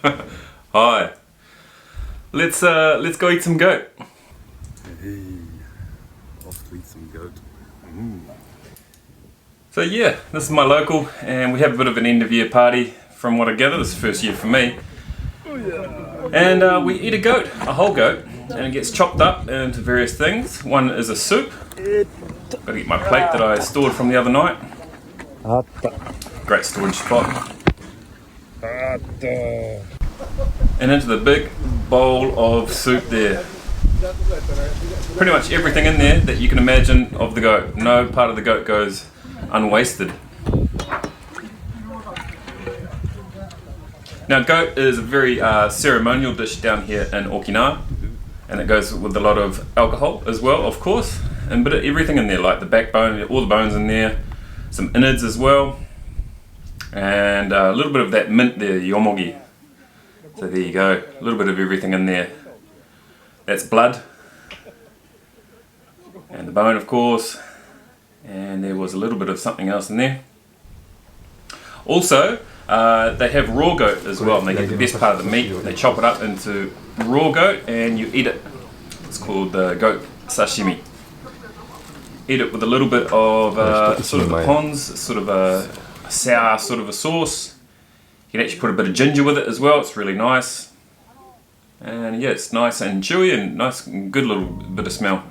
Hi. Let's go eat some goat. Hey, off to eat some goat. So yeah, this is my local, and we have a bit of an end of year party. From what I gather, this is the first year for me. And we eat a goat, a whole goat, and it gets chopped up into various things. One is a soup. Gotta get my plate that I stored from the other night. Great storage spot. And into the big bowl of soup there. Pretty much everything in there that you can imagine of the goat. No part of the goat goes unwasted. Now goat is a very ceremonial dish down here in Okinawa, and it goes with a lot of alcohol as well, of course, and a bit of everything in there, like the backbone, all the bones in there, some innards as well, and a little bit of that mint there, yomogi. So there you go, a little bit of everything in there. That's blood, and the bone of course, and there was a little bit of something else in there. Also, they have raw goat as well, and they get the best part of the meat. They chop it up into raw goat and you eat it. It's called goat sashimi. Eat it with a little bit of sort of the pons, sort of a sour sort of a sauce. You can actually put a bit of ginger with it as well. It's really nice. And yeah, it's nice and chewy and nice and good little bit of smell.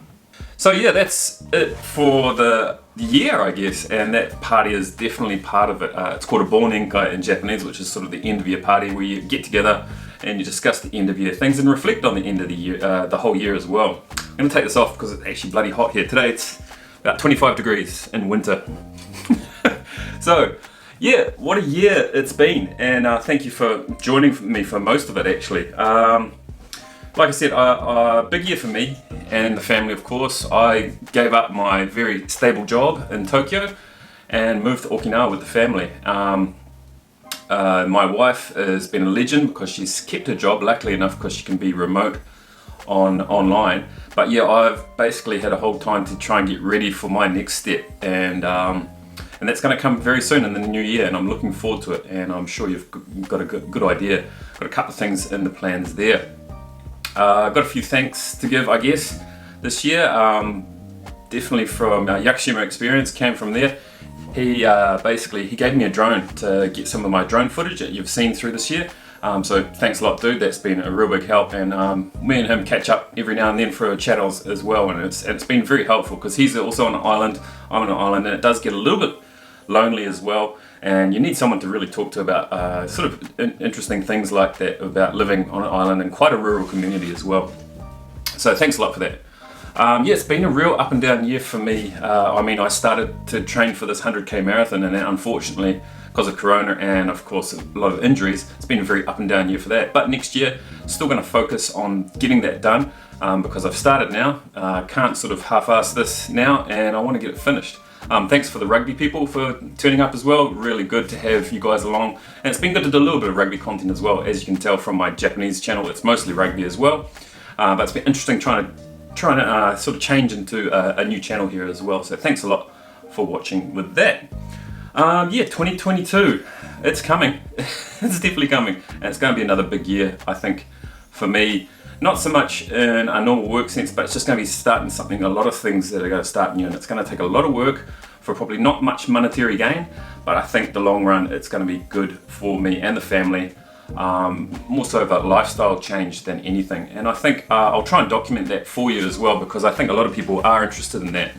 So yeah, that's it for the year, I guess, and that party is definitely part of it. It's called a Bonenkai in Japanese, which is sort of the end of year party where you get together and you discuss the end of year things and reflect on the end of the year, the whole year as well. I'm going to take this off because it's actually bloody hot here. Today it's about 25 degrees in winter. So yeah, what a year it's been, and thank you for joining me for most of it actually. Like I said, a big year for me and the family, of course. I gave up my very stable job in Tokyo and moved to Okinawa with the family. My wife has been a legend because she's kept her job, luckily enough, because she can be remote online. But yeah, I've basically had a whole time to try and get ready for my next step, and that's going to come very soon in the new year, and I'm looking forward to it, and I'm sure you've got a good idea. Got a couple of things in the plans there. I've got a few thanks to give, I guess, this year. Definitely from Yakushima experience, came from there. He basically gave me a drone to get some of my drone footage that you've seen through this year. So thanks a lot, dude. That's been a real big help, and me and him catch up every now and then for channels as well, and it's been very helpful because he's also on an island, I'm on an island, and it does get a little bit lonely as well, and you need someone to really talk to about sort of interesting things like that, about living on an island and quite a rural community as well. So thanks a lot for that. Yeah, it's been a real up and down year for me. I mean, I started to train for this 100k marathon, and unfortunately because of Corona and of course a lot of injuries, it's been a very up and down year for that. But next year, still going to focus on getting that done because I've started now. Can't sort of half-ass this now, and I want to get it finished. Thanks for the rugby people for turning up as well. Really good to have you guys along, and it's been good to do a little bit of rugby content as well. As you can tell from my Japanese channel, it's mostly rugby as well, but it's been interesting trying to sort of change into a new channel here as well. So thanks a lot for watching with that. Yeah, 2022, it's coming. It's definitely coming, and it's going to be another big year, I think, for me. Not so much in a normal work sense, but it's just going to be starting something, a lot of things that are going to start new, and it's going to take a lot of work for probably not much monetary gain, but I think the long run it's going to be good for me and the family, more so of a lifestyle change than anything. And I think I'll try and document that for you as well, because I think a lot of people are interested in that.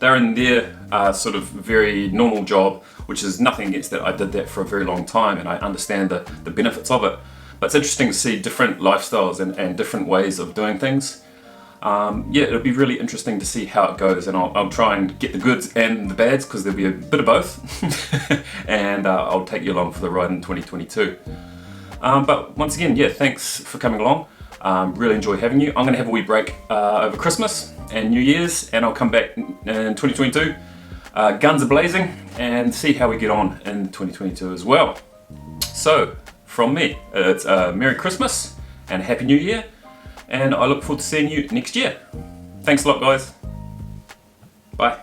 They're in their sort of very normal job, which is nothing against that. I did that for a very long time and I understand the benefits of it. But it's interesting to see different lifestyles and different ways of doing things. Yeah, it'll be really interesting to see how it goes, and I'll try and get the goods and the bads, because there'll be a bit of both. And I'll take you along for the ride in 2022. But once again, yeah, thanks for coming along. Really enjoy having you. I'm going to have a wee break over Christmas and New Year's, and I'll come back in 2022. Guns are blazing, and see how we get on in 2022 as well. So, from me, it's Merry Christmas and Happy New Year, and I look forward to seeing you next year. Thanks a lot, guys. Bye.